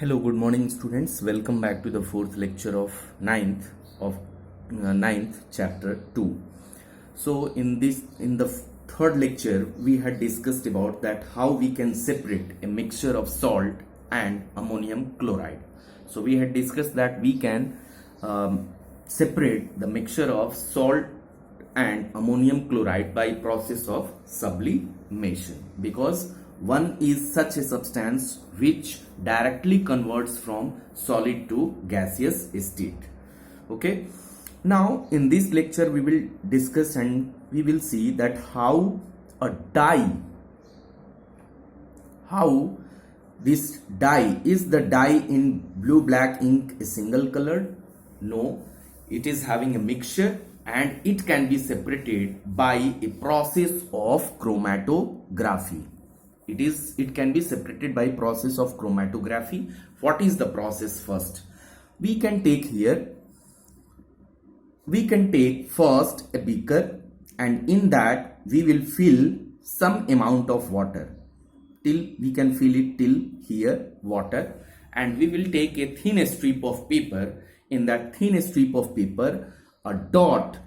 Hello, good morning students. Welcome back to the fourth lecture of ninth chapter 2. So in the third lecture we had discussed about that how we can separate a mixture of salt and ammonium chloride. So we had discussed that we can separate the mixture of salt and ammonium chloride by process of sublimation, because one is such a substance which directly converts from solid to gaseous state. Okay, now in this lecture we will discuss and we will see that how this dye, is the dye in blue black ink a single colored? No, it is having a mixture and it can be separated by a process of chromatography. It can be separated by process of chromatography. What is the process? First we can take first a beaker, and in that we will fill some amount of water till we can fill it till here water, and we will take a thin strip of paper. In that thin strip of paper, a dot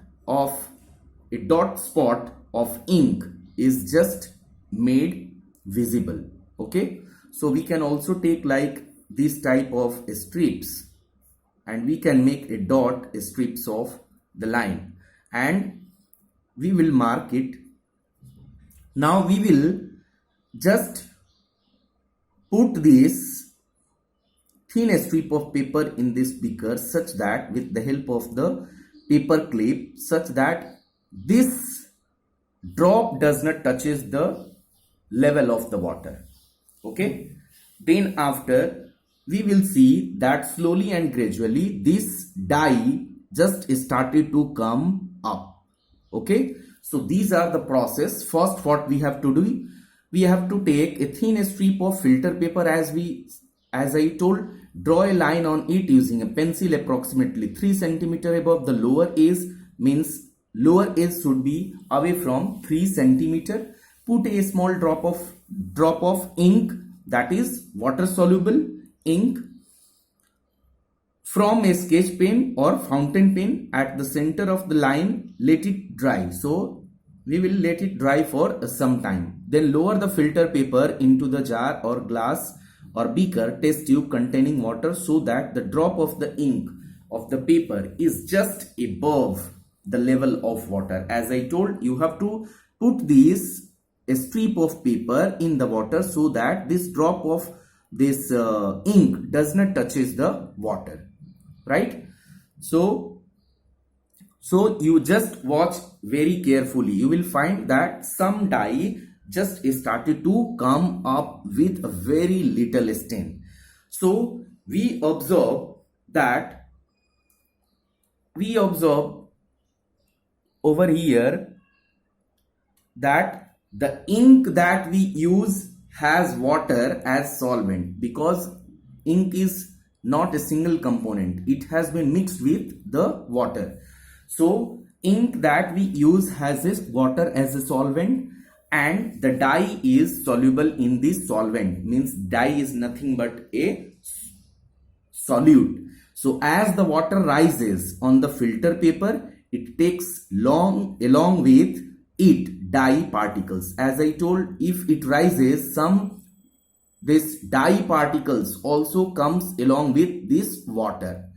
spot of ink is just made visible. Okay, so we can also take like this type of strips and we can make a dot strips of the line and we will mark it. Now we will just put this thin strip of paper in this beaker such that with the help of the paper clip, such that this drop does not touches the level of the water. Okay, then after we will see that slowly and gradually this dye just started to come up. Okay, so these are the process. First, what we have to do, we have to take a thin strip of filter paper, as I told, draw a line on it using a pencil approximately 3 cm above the lower edge, means lower edge should be away from 3 cm. Put a small drop of ink, that is water soluble ink, from a sketch pen or fountain pen at the center of the line. Let it dry. So we will let it dry for some time. Then lower the filter paper into the jar or glass or beaker test tube containing water so that the drop of the ink of the paper is just above the level of water. As I told, you have to put this a strip of paper in the water so that this drop of this ink does not touches the water, right? So you just watch very carefully. You will find that some dye just started to come up with a very little stain. So we observe over here that the ink that we use has water as solvent, because ink is not a single component, it has been mixed with the water. So ink that we use has this water as a solvent and the dye is soluble in this solvent, means dye is nothing but a solute. So as the water rises on the filter paper, it takes along with it dye particles. As I told, if it rises, this dye particles also comes along with this water.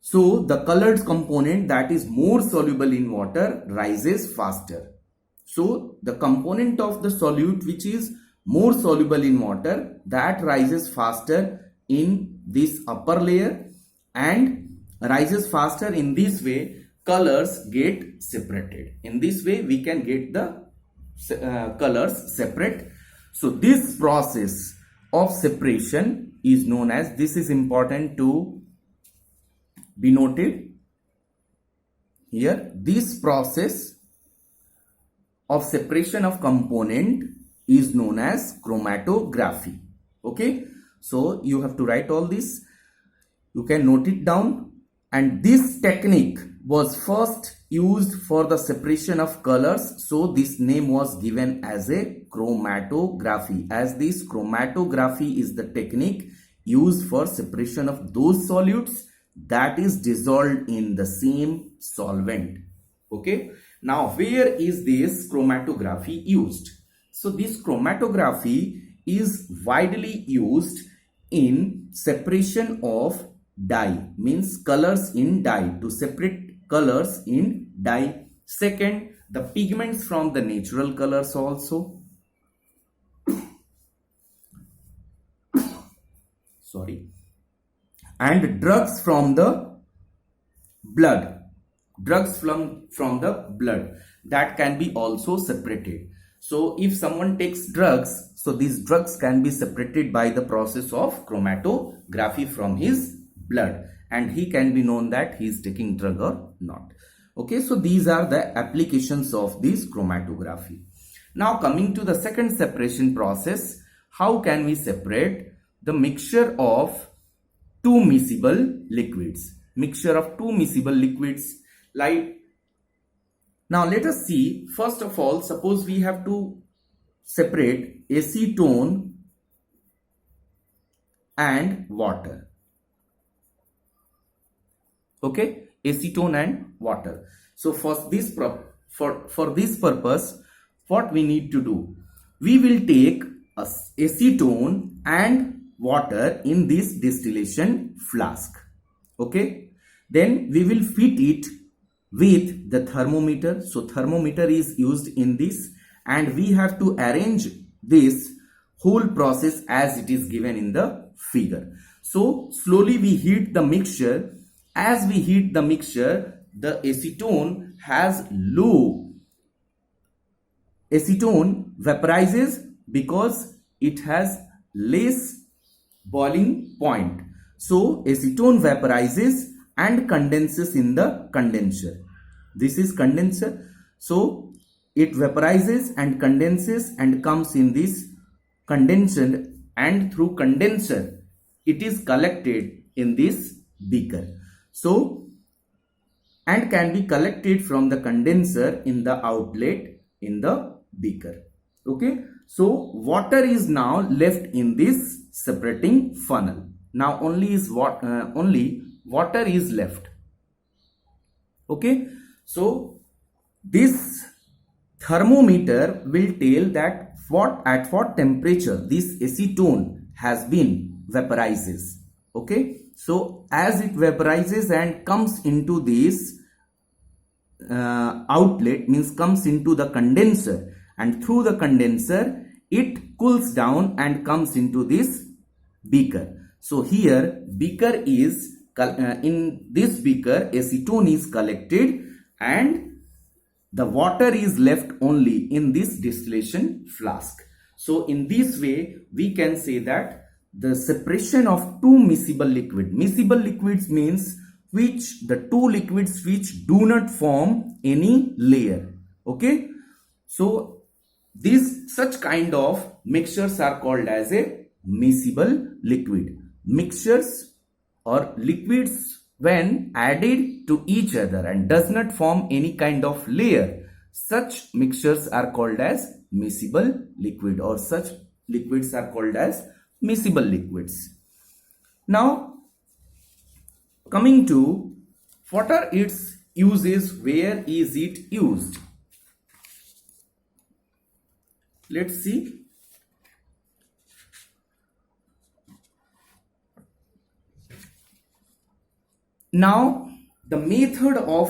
So the colored component that is more soluble in water rises faster. So the component of the solute which is more soluble in water, that rises faster in this upper layer and rises faster. In this way colors get separated. In this way we can get the colors separate. So this process of separation is known as, this is important to be noted here, this process of separation of component is known as chromatography. Okay, so you have to write all this, you can note it down. And this technique was first used for the separation of colors, so this name was given as a chromatography. As this chromatography is the technique used for separation of those solutes that is dissolved in the same solvent. Okay, now where is this chromatography used? So this chromatography is widely used in separation of dye, means colors in dye, to separate colors in dye. Second, the pigments from the natural colors also. Sorry. And drugs from the blood. Drugs from the blood, that can be also separated. So if someone takes drugs, so these drugs can be separated by the process of chromatography from his blood, and he can be known that he is taking drug or not. Okay, so these are the applications of this chromatography. Now coming to the second separation process, how can we separate the mixture of two miscible liquids? Mixture of two miscible liquids, like, now let us see, first of all, suppose we have to separate acetone and water. Okay, acetone and water. So for this purpose, what we need to do, we will take acetone and water in this distillation flask. Okay, then we will fit it with the thermometer. So thermometer is used in this, and we have to arrange this whole process as it is given in the figure. So slowly we heat the mixture. As we heat the mixture, the acetone has low, acetone vaporizes because it has less boiling point. So acetone vaporizes and condenses in the condenser. This is condenser. So it vaporizes and condenses and comes in this condenser, and through condenser it is collected in this beaker. So, and can be collected from the condenser in the outlet in the beaker. Okay, so water is now left in this separating funnel. Now only water is left. Okay, so this thermometer will tell that at what temperature this acetone has been vaporizes. Okay, so as it vaporizes and comes into this outlet, means comes into the condenser, and through the condenser it cools down and comes into this beaker. So here beaker is in this beaker acetone is collected and the water is left only in this distillation flask. So in this way we can say that the separation of two miscible liquid. Miscible liquids means the two liquids which do not form any layer. Okay, so these such kind of mixtures are called as a miscible liquid. Mixtures or liquids when added to each other and does not form any kind of layer, such mixtures are called as miscible liquid, or such liquids are called as miscible liquids. Now coming to what are its uses, where is it used? Let's see. Now the method of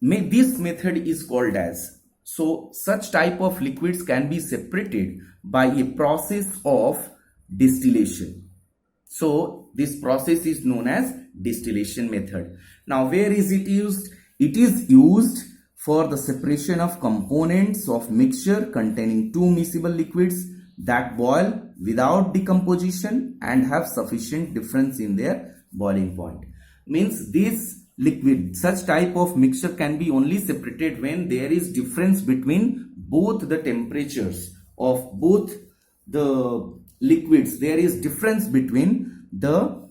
this method is called as, so such type of liquids can be separated by a process of distillation. So this process is known as distillation method. Now where is it used? It is used for the separation of components of mixture containing two miscible liquids that boil without decomposition and have sufficient difference in their boiling point. Means this liquid, such type of mixture can be only separated when there is difference between both the temperatures of both the liquids. There is difference between the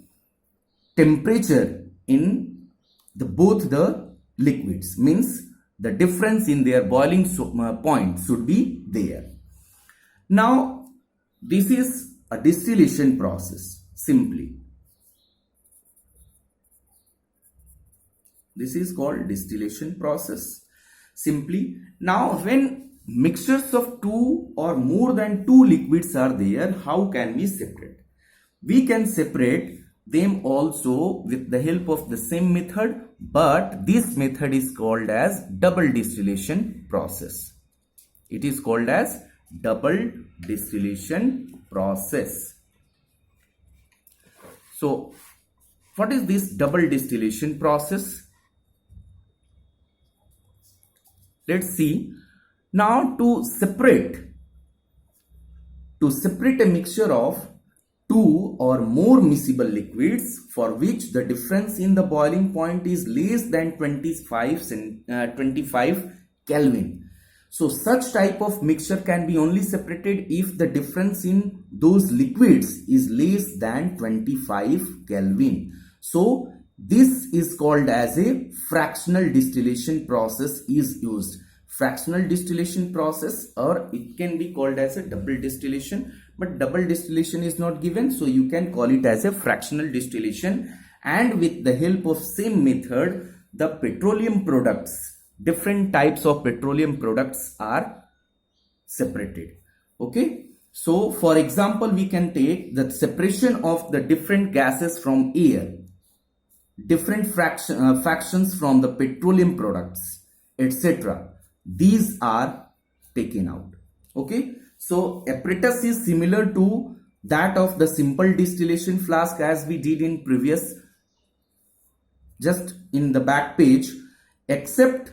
temperature in both the liquids, means the difference in their boiling point should be there. Now this is a distillation process simply. This is called distillation process. Simply, now when mixtures of two or more than two liquids are there, how can we separate? We can separate them also with the help of the same method, but this method is called as double distillation process. It is called as double distillation process. So, what is this double distillation process? Let's see. Now to separate a mixture of two or more miscible liquids for which the difference in the boiling point is less than 25 Kelvin. So such type of mixture can be only separated if the difference in those liquids is less than 25 Kelvin. So this is called as a fractional distillation process is used. Fractional distillation process, or it can be called as a double distillation, but double distillation is not given, so you can call it as a fractional distillation. And with the help of same method, the petroleum products, different types of petroleum products are separated. Okay, so for example, we can take the separation of the different gases from air, different fractions from the petroleum products, etc. These are taken out. Okay, so apparatus is similar to that of the simple distillation flask as we did in previous, just in the back page, except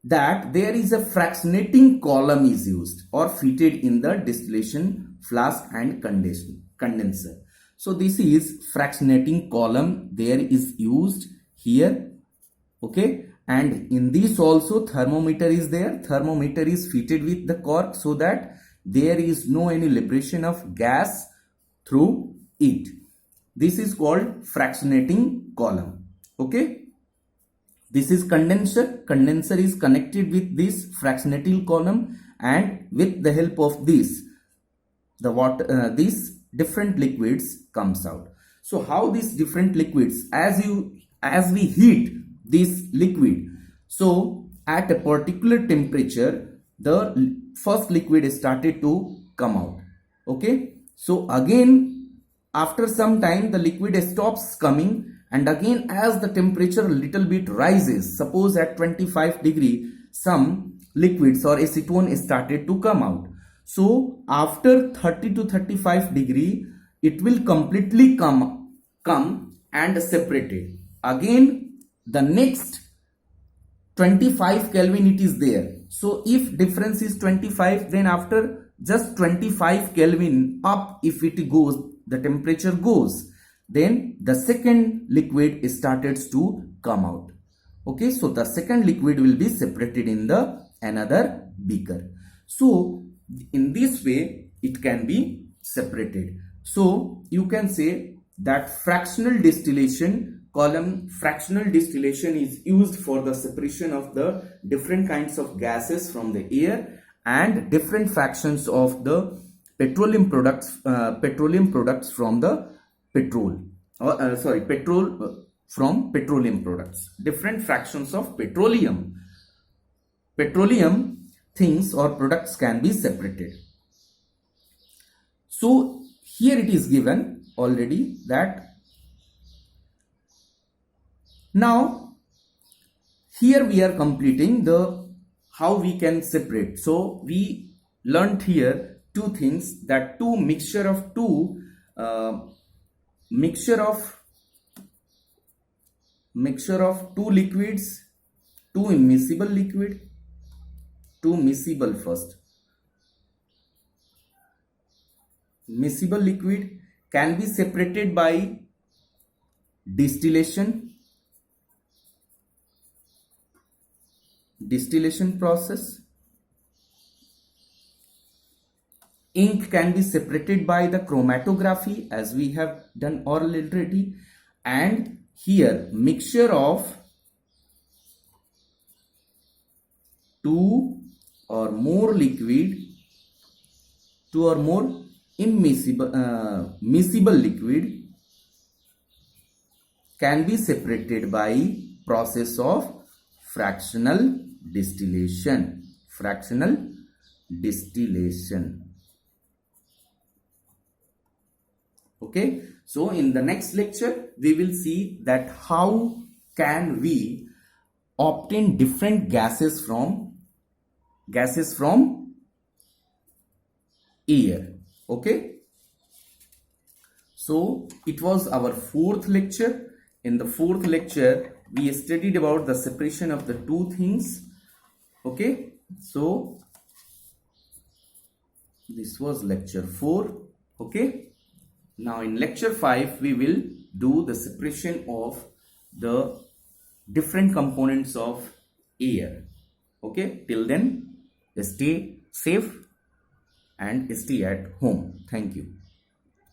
that there is a fractionating column is used or fitted in the distillation flask and condenser. So this is fractionating column there is used here. Okay, and in this also thermometer is there. Thermometer is fitted with the cork so that there is no any liberation of gas through it. This is called fractionating column. Okay, this is condenser. Condenser is connected with this fractionating column, and with the help of this, the water, these different liquids comes out. So how these different liquids, as we heat this liquid, so at a particular temperature the first liquid started to come out. Okay, so again after some time the liquid stops coming, and again as the temperature little bit rises, suppose at 25 degree some liquids or acetone started to come out. So after 30 to 35 degree it will completely come and separated. Again the next 25 Kelvin it is there. So if difference is 25, then after just 25 Kelvin up, if it goes, the temperature goes, then the second liquid started to come out. Okay, so the second liquid will be separated in the another beaker. So in this way it can be separated. So you can say that fractional distillation is used for the separation of the different kinds of gases from the air and different fractions of the petroleum products from the petrol from petroleum products. Different fractions of petroleum things or products can be separated. So here it is given already that now here we are completing the how we can separate. So we learned here two things, that mixture of two liquids, two immiscible liquid, two miscible first. Miscible liquid can be separated by distillation process. Ink can be separated by the chromatography, as we have done already. And here mixture of two or more miscible liquid can be separated by process of fractional distillation. Fractional distillation. Okay, so in the next lecture we will see that how can we obtain different gases from air. Okay, so it was our fourth lecture. In the fourth lecture we studied about the separation of the two things. Okay, so this was lecture 4. Okay, now in lecture 5 we will do the separation of the different components of air. Okay, till then stay safe and stay at home. Thank you.